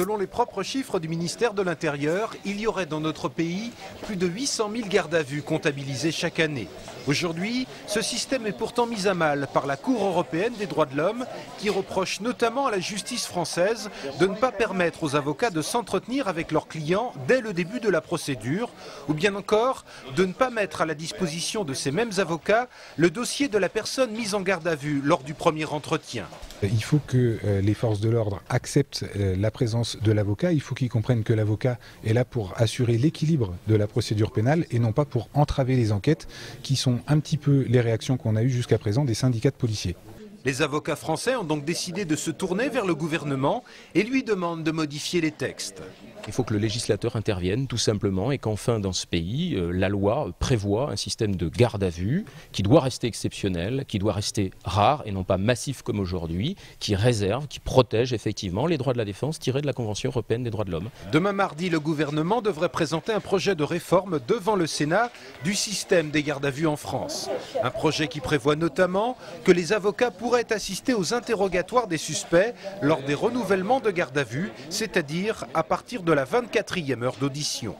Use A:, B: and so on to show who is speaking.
A: Selon les propres chiffres du ministère de l'Intérieur, il y aurait dans notre pays plus de 800 000 gardes à vue comptabilisés chaque année. Aujourd'hui, ce système est pourtant mis à mal par la Cour européenne des droits de l'homme qui reproche notamment à la justice française de ne pas permettre aux avocats de s'entretenir avec leurs clients dès le début de la procédure ou bien encore de ne pas mettre à la disposition de ces mêmes avocats le dossier de la personne mise en garde à vue lors du premier entretien.
B: Il faut que les forces de l'ordre acceptent la présence de l'avocat. Il faut qu'ils comprennent que l'avocat est là pour assurer l'équilibre de la procédure pénale et non pas pour entraver les enquêtes, qui sont un petit peu les réactions qu'on a eues jusqu'à présent des syndicats de policiers.
A: Les avocats français ont donc décidé de se tourner vers le gouvernement et lui demandent de modifier les textes.
C: Il faut que le législateur intervienne tout simplement et qu'enfin dans ce pays, la loi prévoit un système de garde à vue qui doit rester exceptionnel, qui doit rester rare et non pas massif comme aujourd'hui, qui réserve, qui protège effectivement les droits de la défense tirés de la Convention européenne des droits de l'homme.
A: Demain mardi, le gouvernement devrait présenter un projet de réforme devant le Sénat du système des gardes à vue en France. Un projet qui prévoit notamment que les avocats pourraient assister aux interrogatoires des suspects lors des renouvellements de garde à vue, c'est-à-dire à partir de la 24e heure d'audition.